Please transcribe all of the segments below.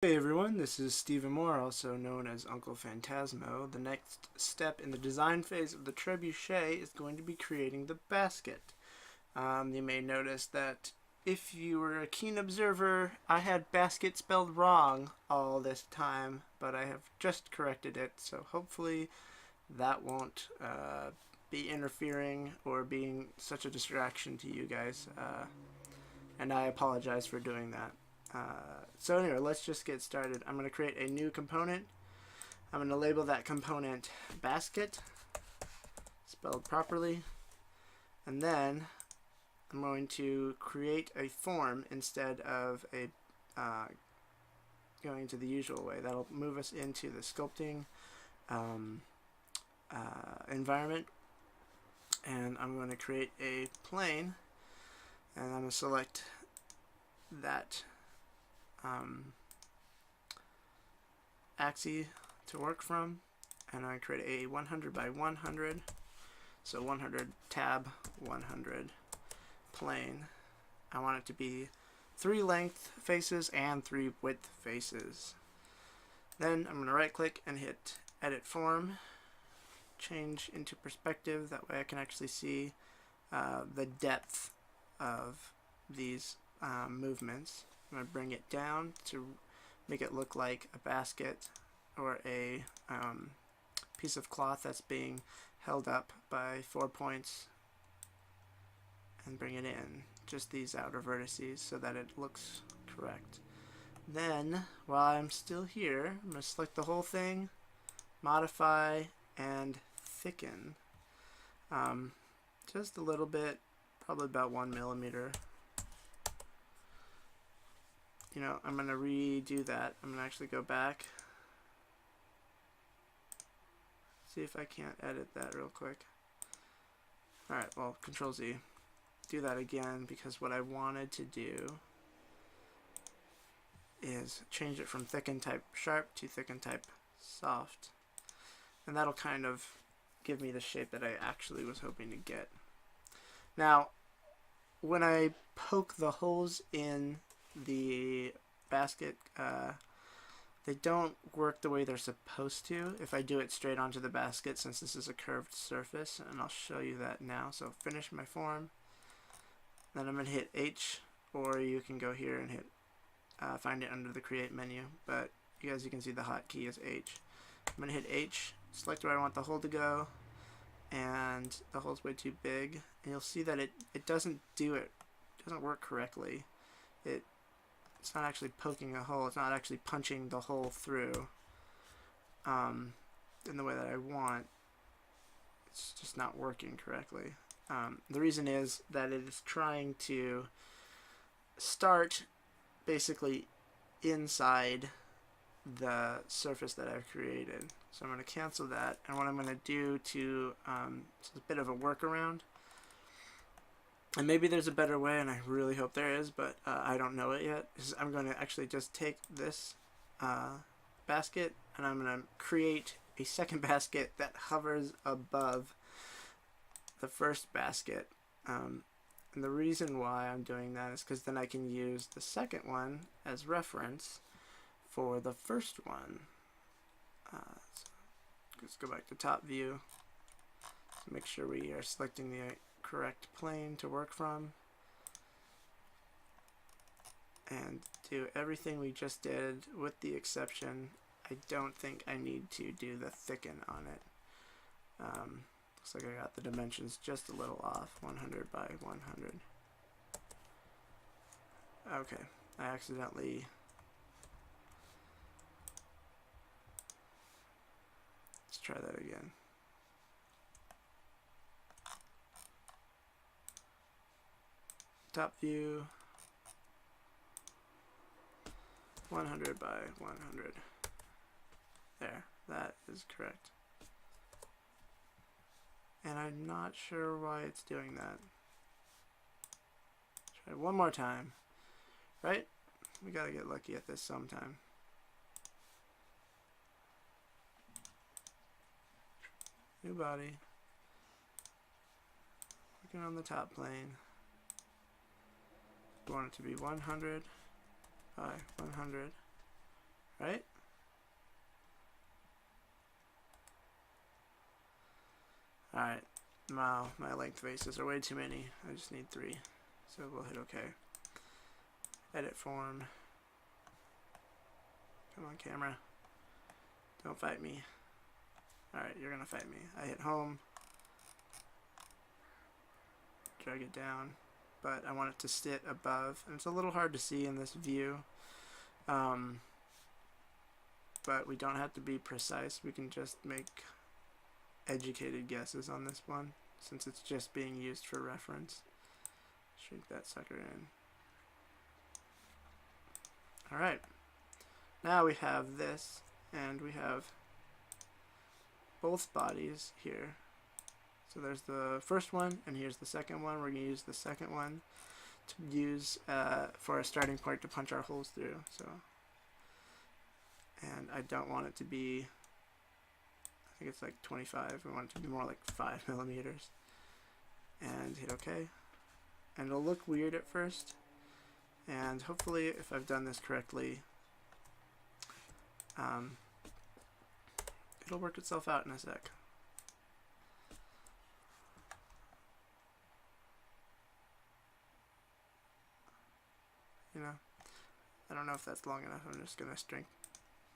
Hey everyone, this is Stephen Moore, also known as Uncle Phantasmo. The next step in the design phase of the Trebuchet is going to be creating the basket. You may notice that if you were a keen observer, I had basket spelled wrong all this time, but I have just corrected it, so hopefully that won't be interfering or being such a distraction to you guys, and I apologize for doing that. So anyway, let's just get started. I'm going to create a new component. I'm going to label that component basket, spelled properly, and then I'm going to create a form instead of a going to the usual way. That'll move us into the sculpting environment, and I'm going to create a plane, and I'm going to select that axis to work from, and I create a 100 by 100, so 100 tab 100 plane. I want it to be 3 length faces and 3 width faces. Then I'm going to right click and hit edit form, change into perspective, that way I can actually see the depth of these movements. I'm going to bring it down to make it look like a basket or a piece of cloth that's being held up by 4 points, and bring it in, just these outer vertices, so that it looks correct. Then, while I'm still here, I'm going to select the whole thing, modify, and thicken. Just a little bit, probably about 1 millimeter. I'm going to redo that. I'm going to actually go back, see if I can't edit that real quick. Alright, well, Control Z. Do that again, because what I wanted to do is change it from thicken type sharp to thicken type soft. And that'll kind of give me the shape that I actually was hoping to get. Now, when I poke the holes in the basket, they don't work the way they're supposed to if I do it straight onto the basket, since this is a curved surface, and I'll show you that now. So finish my form, then I'm going to hit H, or you can go here and hit find it under the create menu, but as you can see, the hotkey is H. I'm going to hit H, select where I want the hole to go, and the hole's way too big, and you'll see that it doesn't work correctly. It's not actually poking a hole, it's not actually punching the hole through in the way that I want. It's just not working correctly. The reason is that it is trying to start basically inside the surface that I've created. So I'm going to cancel that, and what I'm going to do to, it's a bit of a workaround, and maybe there's a better way, and I really hope there is, but I don't know it yet. I'm going to actually just take this basket, and I'm going to create a second basket that hovers above the first basket. And the reason why I'm doing that is because then I can use the second one as reference for the first one. So let's go back to top view. So make sure we are selecting the correct plane to work from, and do everything we just did, with the exception I don't think I need to do the thicken on it. Looks like I got the dimensions just a little off, 100 by 100. Okay, I accidentally let's try that again. Top view, 100 by 100. There, that is correct. And I'm not sure why it's doing that. Try it one more time. Right? We gotta get lucky at this sometime. New body. Working on the top plane. We want it to be 100 by 100. right? Alright, wow, my length faces are way too many. I just need 3. So we'll hit OK. Edit form. Come on, camera. Don't fight me. Alright, you're gonna fight me. I hit home. Drag it down. But I want it to sit above. And it's a little hard to see in this view. But we don't have to be precise. We can just make educated guesses on this one, since it's just being used for reference. Shrink that sucker in. Alright. Now we have this, and we have both bodies here. So there's the first one, and here's the second one. We're going to use the second one to use for a starting point to punch our holes through. So, and I don't want it to be, I think it's like 25. We want it to be more like 5 millimeters. And hit OK. And it'll look weird at first. And hopefully, if I've done this correctly, it'll work itself out in a sec. You know, I don't know if that's long enough. I'm just going to strengthen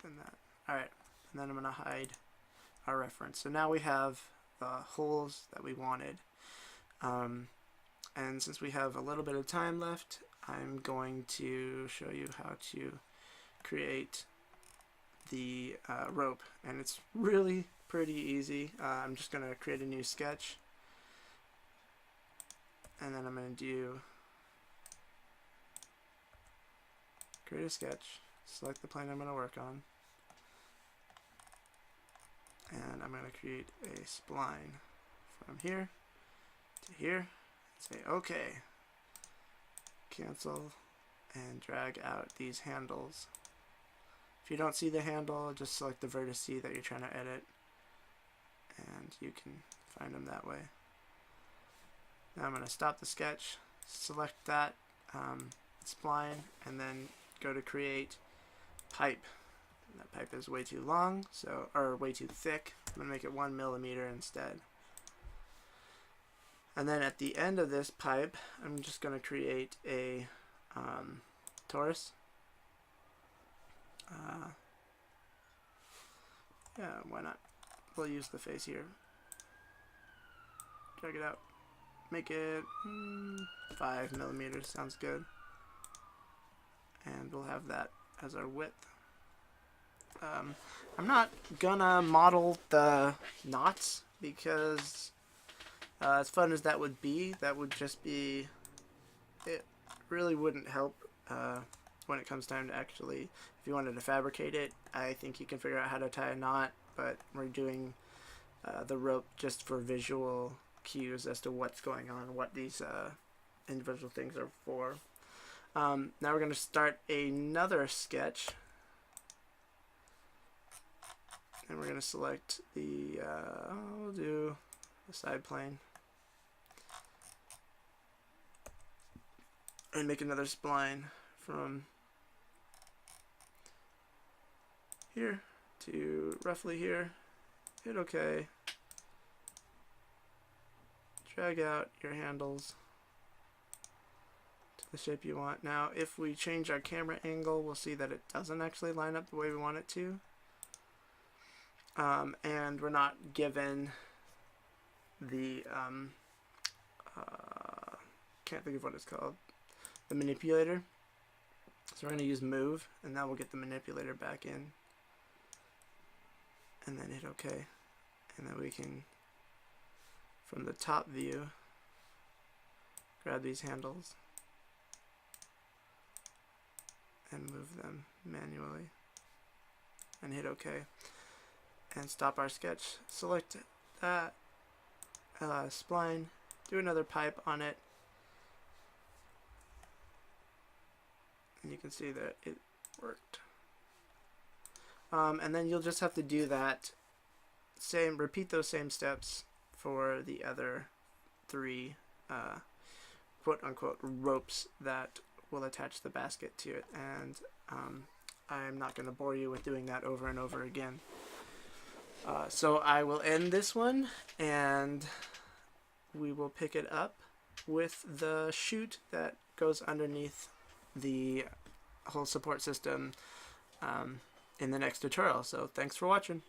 that. Alright, and then I'm going to hide our reference. So now we have the holes that we wanted. And since we have a little bit of time left, I'm going to show you how to create the rope. And it's really pretty easy. I'm just going to create a new sketch. And then I'm going to do create a sketch, select the plane I'm going to work on, and I'm going to create a spline from here to here, say OK, cancel, and drag out these handles. If you don't see the handle, just select the vertice that you're trying to edit, and you can find them that way. Now I'm going to stop the sketch, select that spline, and then go to create pipe. And that pipe is way too long, so, or way too thick. I'm going to make it 1 millimeter instead. And then at the end of this pipe, I'm just going to create a torus. Yeah, why not? We'll use the face here. Drag it out. Make it 5 millimeters, sounds good. And we'll have that as our width. I'm not gonna model the knots because as fun as that would just be, it really wouldn't help when it comes time to actually, if you wanted to fabricate it, I think you can figure out how to tie a knot, but we're doing the rope just for visual cues as to what's going on, what these individual things are for. Now we're going to start another sketch, and we're going to select the, we'll do the side plane, and make another spline from here to roughly here, hit OK, drag out your handles the shape you want. Now if we change our camera angle, we'll see that it doesn't actually line up the way we want it to, and we're not given the can't think of what it's called, the manipulator. So we're going to use move, and now we'll get the manipulator back in, and then hit OK, and then we can, from the top view, grab these handles and move them manually, and hit OK, and stop our sketch. Select that spline, do another pipe on it, and you can see that it worked. And then you'll just have to do that repeat those same steps for the other 3 quote-unquote ropes that will attach the basket to it. And I'm not going to bore you with doing that over and over again. So I will end this one, and we will pick it up with the chute that goes underneath the whole support system in the next tutorial. So thanks for watching.